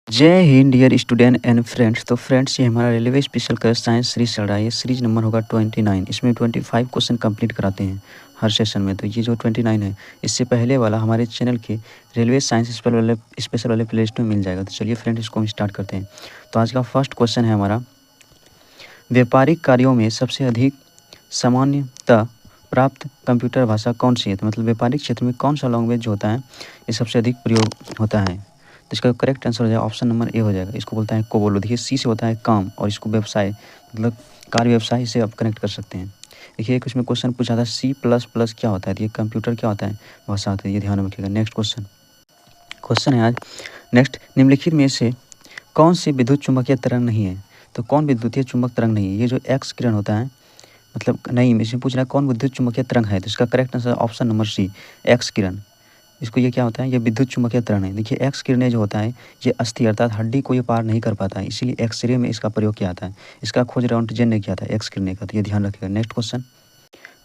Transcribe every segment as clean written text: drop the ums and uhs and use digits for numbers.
जय हिंद dear student and friends. तो फ्रेंड्स, ये हमारा रेलवे स्पेशल का साइंस सीरीज चल रहा है। ये सीरीज नंबर होगा 29। इसमें 25 क्वेश्चन कंप्लीट कराते हैं हर सेशन में। तो ये जो 29 है, इससे पहले वाला हमारे चैनल के रेलवे साइंस स्पेशल वाले प्लेलिस्ट में मिल जाएगा। तो चलिए फ्रेंड्स, इसको हम स्टार्ट करते हैं। तो आज का फर्स्ट क्वेश्चन है हमारा, व्यापारिक कार्यों में सबसे अधिक सामान्यतः प्राप्त कंप्यूटर भाषा कौन सी है? तो मतलब व्यापारिक क्षेत्र में कौन सा लैंग्वेज जो होता है ये सबसे अधिक प्रयोग होता है? तो इसका करेक्ट आंसर हो जाएगा ऑप्शन नंबर ए हो जाएगा। इसको बोलता है कोबोलो। देखिए, सी से होता है काम और इसको व्यवसाय मतलब कार्य व्यवसाय से आप कनेक्ट कर सकते हैं। देखिए, एक इसमें क्वेश्चन पूछा था C++ क्या होता है? तो ये कंप्यूटर क्या होता है? भाषा होता है। ये ध्यान रखिएगा। नेक्स्ट क्वेश्चन क्वेश्चन है आज नेक्स्ट, निम्नलिखित में से कौन सी विद्युत चुम्बकीय तरंग नहीं है? तो कौन विद्युतीय चुंबक तरंग नहीं है? ये जो एक्स किरण होता है, मतलब नहीं, इसमें पूछ रहा है कौन विद्युत चुम्बकीय तरंग है। तो इसका correct answer option number C, X किरण। इसको ये क्या होता है? ये विद्युत चुम्बकीय तरंग है। देखिए, एक्स किरणें जो होता है ये अस्थि अर्थात हड्डी को ये पार नहीं कर पाता है, इसीलिए एक्सरे में इसका प्रयोग किया जाता है। इसका खोज रॉन्टजेन ने किया था एक्स किरणें का। तो ये ध्यान रखिएगा। नेक्स्ट क्वेश्चन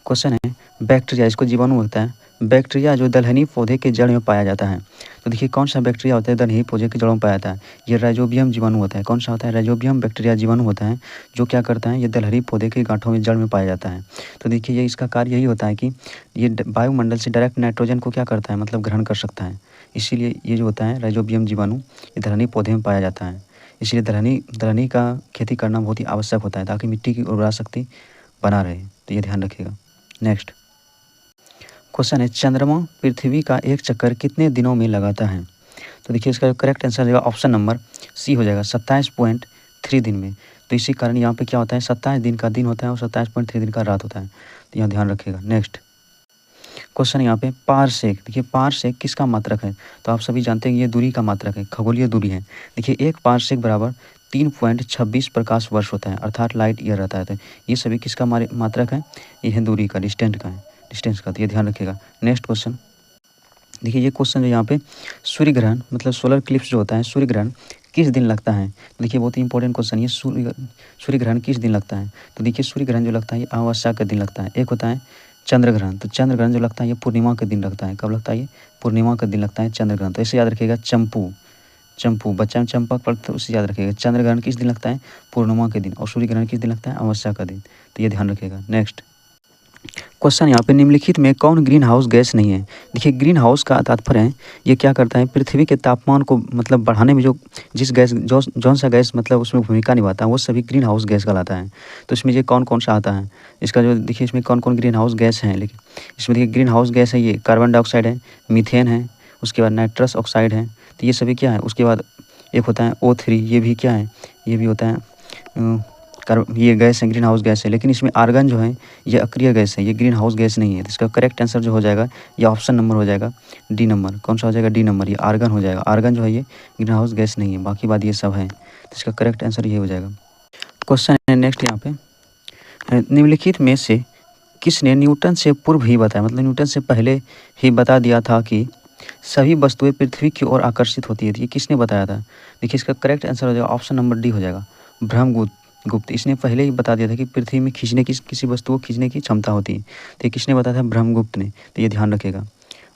क्वेश्चन है बैक्टीरिया, इसको जीवाणु होता है। बैक्टीरिया जो दलहनी पौधे के जड़ में पाया जाता है। तो देखिए, कौन सा बैक्टीरिया होता है दलहनी पौधे के जड़ों में पाया जाता है? ये राइजोबियम जीवाणु होता है। कौन सा होता है? राइजोबियम बैक्टीरिया जीवाणु होता है, जो क्या करता है, ये दलहनी पौधे के गांठों में जड़ में पाया जाता है। तो देखिए, ये इसका कार्य यही होता है कि ये वायुमंडल से डायरेक्ट नाइट्रोजन को क्या करता है, मतलब ग्रहण कर सकता है। इसीलिए ये जो होता है राइजोबियम जीवाणु, ये दलहनी पौधे में पाया जाता है। इसलिए दलहनी का खेती करना बहुत ही आवश्यक होता है ताकि मिट्टी की उर्वरा शक्ति बना रहे। तो ये ध्यान रखिएगा। नेक्स्ट क्वेश्चन है, चंद्रमा पृथ्वी का एक चक्कर कितने दिनों में लगाता है? तो देखिए, इसका जो करेक्ट आंसर होगा ऑप्शन नंबर सी हो जाएगा, 27.3 दिन में। तो इसी कारण यहाँ पे क्या होता है, 27 दिन का दिन होता है और 27.3 दिन का रात होता है। तो यहाँ ध्यान रखिएगा। नेक्स्ट क्वेश्चन यहाँ पे पारसेक। देखिए, पारसेक किसका मात्रक है? तो आप सभी जानते हैं कि ये दूरी का मात्रक है, खगोलीय दूरी है। देखिए, एक पारसेक बराबर 3.26 प्रकाश वर्ष होता है, अर्थात लाइट ईयर रहता है। तो ये सभी किसका मात्रक है? ये है दूरी का, डिस्टेंस का। तो ये ध्यान रखिएगा। नेक्स्ट क्वेश्चन देखिए, ये क्वेश्चन जो यहाँ पे सूर्य ग्रहण मतलब सोलर क्लिप्स जो होता है, सूर्य ग्रहण किस दिन लगता है? देखिए, बहुत ही इंपॉर्टेंट क्वेश्चन ये, सूर्य ग्रहण किस दिन लगता है? तो देखिए, सूर्य ग्रहण जो लगता है ये अमावस्या के दिन लगता है। एक होता है चंद्र ग्रहण, तो चंद्र ग्रहण जो लगता है ये पूर्णिमा के दिन लगता है। कब लगता है? ये पूर्णिमा के दिन लगता है चंद्र ग्रहण। तो ऐसे याद रखिएगा। चंपू बच्चा में चंपक पढ़ते तो उससे याद रखिएगा। चंद्र ग्रहण किस दिन लगता है? पूर्णिमा के दिन। और सूर्य ग्रहण किस दिन लगता है? अमावस्या का दिन। तो ये ध्यान रखिएगा। नेक्स्ट क्वेश्चन यहाँ पे, निम्नलिखित में कौन ग्रीन हाउस गैस नहीं है? देखिए, ग्रीन हाउस का तात्पर्य है ये क्या करता है, पृथ्वी के तापमान को मतलब बढ़ाने में जो जिस गैस जौन सा गैस मतलब उसमें भूमिका निभाता है वो सभी ग्रीन हाउस गैस कहलाता है। तो इसमें ये कौन कौन सा आता है? इसका जो देखिए, इसमें कौन कौन ग्रीन हाउस गैस हैं। लेकिन इसमें देखिए, ग्रीन हाउस गैस है ये कार्बन डाइऑक्साइड है, मीथेन है, उसके बाद नाइट्रस ऑक्साइड है। तो ये सभी क्या है? उसके बाद एक होता है O3, ये भी क्या है? ये भी होता है ये गैस है, ग्रीन हाउस गैस है। लेकिन इसमें आर्गन जो है ये अक्रिय गैस है, ये ग्रीन हाउस गैस नहीं है। तो इसका करेक्ट आंसर जो हो जाएगा ये ऑप्शन नंबर हो जाएगा डी नंबर। कौन सा हो जाएगा? D number. ये आर्गन हो जाएगा। आर्गन जो है ये ग्रीन हाउस गैस नहीं है, बाकी बात ये सब है। तो इसका करेक्ट आंसर ये हो जाएगा। क्वेश्चन है नेक्स्ट यहाँ पे, निम्नलिखित में से किसने न्यूटन से पूर्व ही बताया, मतलब न्यूटन से पहले ही बता दिया था कि सभी वस्तुएं पृथ्वी की ओर आकर्षित होती है? ये किसने बताया था? देखिए, इसका करेक्ट आंसर हो जाएगा ऑप्शन नंबर डी हो जाएगा, ब्रह्मगुप्त। इसने पहले ही बता दिया था कि पृथ्वी में खींचने की किसी वस्तु को खींचने की क्षमता होती है। तो ये किसने बताया था? ब्रह्मगुप्त ने। तो ये ध्यान रखिएगा।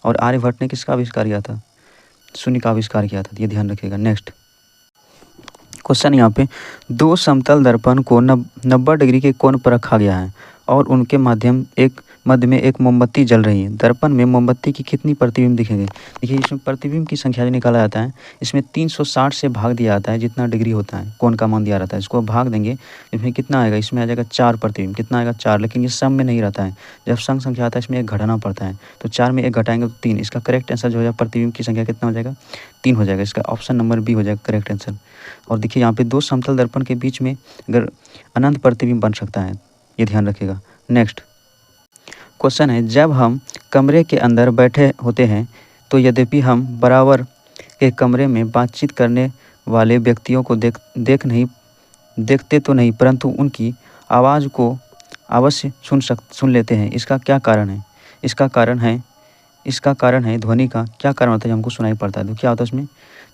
और आर्यभट्ट ने किसका आविष्कार किया था? शून्य का आविष्कार किया था। तो ये ध्यान रखिएगा। नेक्स्ट क्वेश्चन यहाँ पे, दो समतल दर्पण को 90 डिग्री के कोण पर रखा गया है और उनके मध्य में एक मोमबत्ती जल रही है। दर्पण में मोमबत्ती की कितनी प्रतिबिंब दिखेंगे? देखिए, इसमें प्रतिबिंब की संख्या जो निकाला जाता है, इसमें 360 से भाग दिया जाता है जितना डिग्री होता है, कोण का मान दिया रहता है। इसको भाग देंगे, इसमें कितना आएगा? इसमें आ जाएगा 4 प्रतिबिंब। कितना आएगा? 4। लेकिन ये सम में नहीं रहता है, जब संग संख्या आता है इसमें एक घटाना पड़ता है। तो 4 में 1 घटाएंगे तो 3। इसका करेक्ट आंसर जो हो जाएगा प्रतिबिंब की संख्या कितना हो जाएगा? 3 हो जाएगा। इसका ऑप्शन नंबर बी हो जाएगा करेक्ट आंसर। और देखिए, यहाँ पे दो समतल दर्पण के बीच में अगर अनंत प्रतिबिंब बन सकता है, ये ध्यान रखिएगा। नेक्स्ट क्वेश्चन है, जब हम कमरे के अंदर बैठे होते हैं तो यद्यपि हम बराबर के कमरे में बातचीत करने वाले व्यक्तियों को देखते तो नहीं, परंतु उनकी आवाज़ को अवश्य सुन लेते हैं। इसका क्या कारण है? इसका कारण है ध्वनि का क्या कारण होता है जो हमको सुनाई पड़ता है? तो क्या होता है उसमें?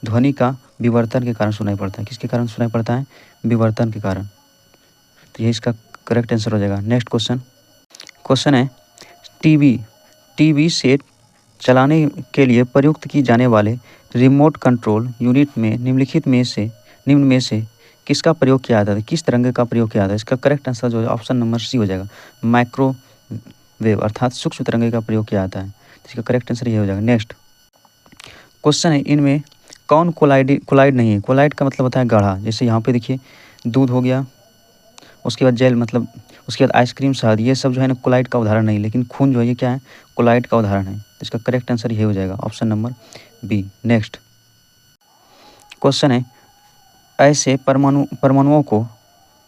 ध्वनि का विवर्तन के कारण सुनाई पड़ता है। किसके कारण सुनाई पड़ता है? विवर्तन के कारण। तो ये इसका करेक्ट आंसर हो जाएगा। नेक्स्ट क्वेश्चन है, टीवी सेट चलाने के लिए प्रयुक्त की जाने वाले रिमोट कंट्रोल यूनिट में निम्न में से किसका प्रयोग किया जाता है, किस तरंग का प्रयोग किया जाता है। इसका करेक्ट आंसर जो है ऑप्शन नंबर सी हो जाएगा, माइक्रोवेव अर्थात सूक्ष्म तरंग का प्रयोग किया जाता है। तो इसका करेक्ट आंसर ये हो जाएगा। नेक्स्ट क्वेश्चन है, इनमें कौन कोलाइड नहीं है। कोलाइड का मतलब होता है गाढ़ा, जैसे यहाँ पे देखिए दूध हो गया, उसके बाद जेल मतलब उसके बाद आइसक्रीम शहद, ये सब जो है ना कोलाइड का उदाहरण नहीं, लेकिन खून जो है ये क्या है, कोलाइड का उदाहरण है। तो इसका करेक्ट आंसर ये हो जाएगा option number B. Next question है, ऐसे परमाणुओं को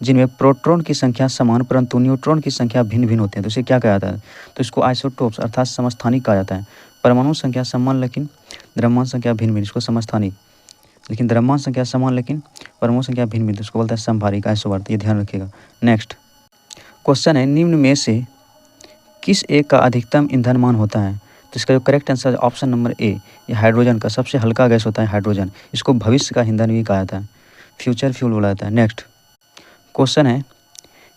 जिनमें प्रोटॉन की संख्या समान परंतु न्यूट्रॉन की संख्या भिन्न भिन्न होती है, तो इसे क्या कहा जाता है। तो इसको आइसोटोप्स अर्थात समस्थानिक कहा जाता है। परमाणु संख्या समान लेकिन द्रव्यमान संख्या भिन्न भिन्न, इसको समस्थानिक, लेकिन द्रव्यमान संख्या समान लेकिन परमाणु संख्या भिन्न भिन्न, इसको बोलता है समभारिक आइसोबार। ये ध्यान रखिएगा। नेक्स्ट क्वेश्चन है, निम्न में से किस एक का अधिकतम ईंधन मान होता है। तो इसका जो करेक्ट आंसर है ऑप्शन नंबर ए, ये हाइड्रोजन का सबसे हल्का गैस होता है हाइड्रोजन। इसको भविष्य का ईंधन भी कहा जाता है, फ्यूचर फ्यूल बोला जाता है। नेक्स्ट क्वेश्चन है,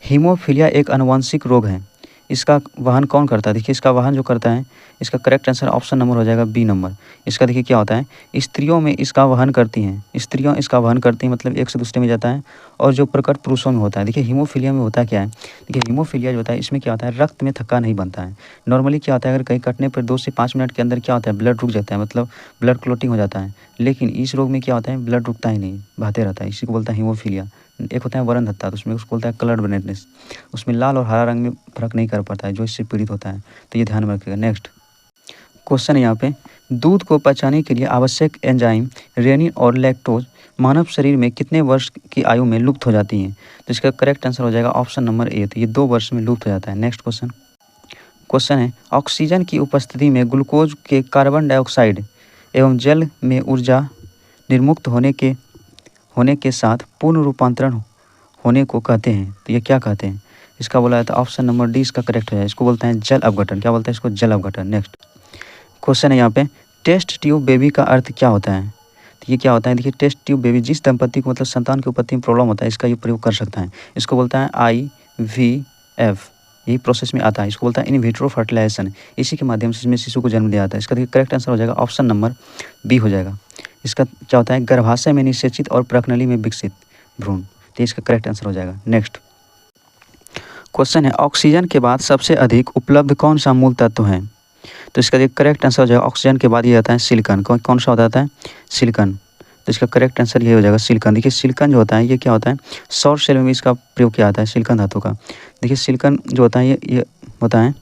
हीमोफीलिया एक आनुवंशिक रोग है, इसका वहन कौन करता है। देखिए इसका वहन जो करता है, इसका करेक्ट आंसर ऑप्शन नंबर हो जाएगा बी नंबर। इसका देखिए क्या होता है, स्त्रियों में इसका वहन करती हैं, स्त्रियां इसका वहन करती हैं, मतलब एक से दूसरे में जाता है, और जो प्रकट पुरुषों में होता है। देखिए हीमोफीलिया में होता क्या है, देखिए हीमोफीलिया जो होता है इसमें क्या होता है, रक्त में थक्का नहीं बनता है। नॉर्मली क्या होता है, अगर कहीं कटने पर 2 से 5 मिनट के अंदर क्या होता है, ब्लड रुक जाता है, मतलब ब्लड क्लोटिंग हो जाता है। लेकिन इस रोग में क्या होता है, ब्लड रुकता ही नहीं, बहते रहता है, इसी को बोलता है हीमोफीलिया। एक होता है वरणधत्ता, तो उसमें उसको बोलता है कलर ब्लाइंडनेस, उसमें लाल और हरा रंग में फर्क नहीं कर पाता है, जो इससे पीड़ित होता है। तो ये ध्यान में रखिएगा। नेक्स्ट क्वेश्चन है यहाँ पे, दूध को पचाने के लिए आवश्यक एंजाइम रेनिन और लैक्टोज मानव शरीर में कितने वर्ष की आयु में लुप्त हो जाती हैं। तो इसका करेक्ट आंसर हो जाएगा ऑप्शन नंबर ए, तो ये 2 वर्ष में लुप्त हो जाता है। नेक्स्ट क्वेश्चन है, ऑक्सीजन की उपस्थिति में ग्लूकोज के कार्बन डाइऑक्साइड एवं जल में ऊर्जा निर्मुक्त होने के साथ पूर्ण रूपांतरण होने को कहते हैं। तो ये क्या कहते हैं, इसका बोला जाता है ऑप्शन नंबर डी, इसका करेक्ट हो जाए। इसको बोलते हैं जल अपघटन। क्या बोलते हैं इसको, जल अपघटन। नेक्स्ट क्वेश्चन है यहाँ पे, टेस्ट ट्यूब बेबी का अर्थ क्या होता है। तो ये क्या होता है, देखिए टेस्ट ट्यूब बेबी जिस दंपति को मतलब संतान की उत्पत्ति में प्रॉब्लम होता है, इसका ये प्रयोग कर सकता है। इसको बोलता है IVF, यही प्रोसेस में आता है। इसको बोलता है इन विट्रो फर्टिलाइजेशन, इसी के माध्यम से इसमें शिशु को जन्म दिया जाता है। इसका देखिए करेक्ट आंसर हो जाएगा ऑप्शन नंबर बी हो जाएगा। इसका क्या होता है, गर्भाशय में निषेचित और प्रकनली में विकसित भ्रूण, तो इसका करेक्ट आंसर हो जाएगा। नेक्स्ट क्वेश्चन है, ऑक्सीजन के बाद सबसे अधिक उपलब्ध कौन सा मूल तत्व है। तो इसका जो करेक्ट आंसर हो जाएगा, ऑक्सीजन के बाद ये आता है सिलिकॉन। कौन सा होता है, सिलिकॉन। तो इसका करेक्ट आंसर ये हो जाएगा सिलिकॉन। देखिए सिलिकॉन जो होता है ये क्या होता है, सौर सेल में भी इसका प्रयोग किया जाता है सिलिकॉन धातु का। देखिए सिलिकॉन जो होता है ये होता है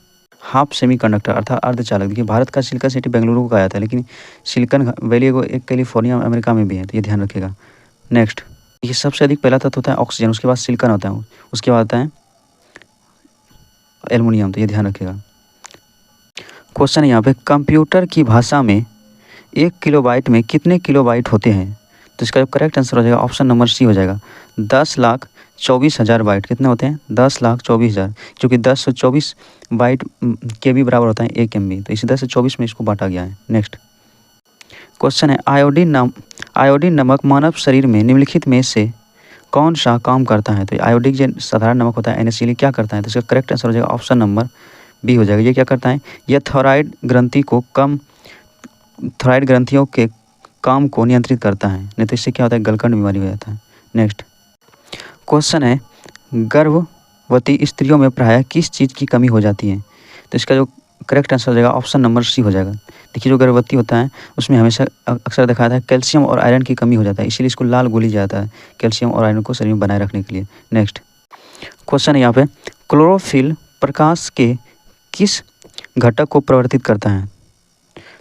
हाफ सेमीकंडक्टर अर्थात अर्धचालक। देखिए भारत का सिलिकॉन सिटी बेंगलुरु को कहा जाता है, लेकिन सिलिकॉन वैली एक कैलिफोर्निया अमेरिका में भी है, तो ये ध्यान रखिएगा। नेक्स्ट, ये सबसे अधिक पहला तत्व होता है ऑक्सीजन, उसके बाद सिलिकॉन होता है, उसके बाद आता है एल्युमिनियम, तो ये ध्यान रखिएगा। क्वेश्चन है यहाँ पे, कंप्यूटर की भाषा में 1 किलोबाइट में कितने किलोबाइट होते हैं। तो इसका जो करेक्ट आंसर हो जाएगा ऑप्शन नंबर सी हो जाएगा, 10,24,000 बाइट। कितने होते हैं, 10,24,000, क्योंकि 1024 बाइट KB बराबर होता है 1 MB, तो इसी 10 से 24 में इसको बांटा गया है। नेक्स्ट क्वेश्चन है, आयोडीन नमक मानव शरीर में निम्नलिखित में से कौन सा काम करता है। तो आयोडीन जो साधारण नमक होता है NaCl क्या करता है, तो इसका करेक्ट आंसर हो जाएगा ऑप्शन नंबर बी हो जाएगा। ये क्या करता है, यह थायराइड ग्रंथियों के काम को नियंत्रित करता है, नहीं तो इससे क्या होता है, गलकंड बीमारी हो जाता है। नेक्स्ट क्वेश्चन है, गर्भवती स्त्रियों में प्रायः किस चीज़ की कमी हो जाती है। तो इसका जो करेक्ट आंसर हो जाएगा ऑप्शन नंबर सी हो जाएगा। देखिए जो गर्भवती होता है उसमें हमेशा अक्सर देखा जाता है कैल्शियम और आयरन की कमी हो जाता है, इसीलिए इसको लाल गोली जाता है कैल्शियम और आयरन को शरीर में बनाए रखने के लिए। नेक्स्ट क्वेश्चन है यहाँ पे, क्लोरोफिल प्रकाश के किस घटक को प्रवर्तित करता है।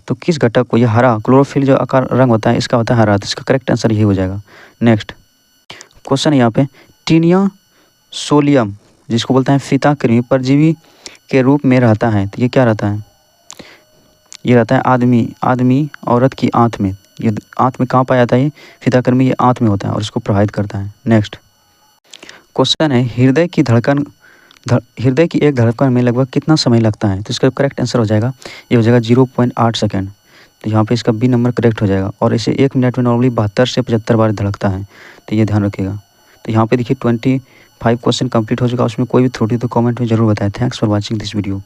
तो किस घटक को, यह हरा, क्लोरोफिल जो आकार रंग होता है इसका होता है हरा, तो इसका करेक्ट आंसर ये हो जाएगा। नेक्स्ट क्वेश्चन है यहाँ पे, टीनिया सोलियम जिसको बोलते हैं फीताकृमि परजीवी के रूप में रहता है, तो ये क्या रहता है, ये रहता है आदमी औरत की आंत में। ये आंत में कहाँ पाया जाता है, ये फीताकृमि ये आंत में होता है और इसको प्रभावित करता है। नेक्स्ट क्वेश्चन है, हृदय की एक धड़कन में लगभग कितना समय लगता है। तो इसका करेक्ट आंसर हो जाएगा, ये हो जाएगा 0.8 सेकेंड। तो यहाँ पे इसका बी नंबर करेक्ट हो जाएगा, और इसे 1 मिनट में नॉर्मली 72 से 75 बार धड़कता है, तो ये ध्यान रखिएगा। तो यहाँ पे देखिए 25 क्वेश्चन कंप्लीट हो चुका है, उसमें कोई भी त्रुटि तो कमेंट में जरूर बताएं। Thanks for watching this video.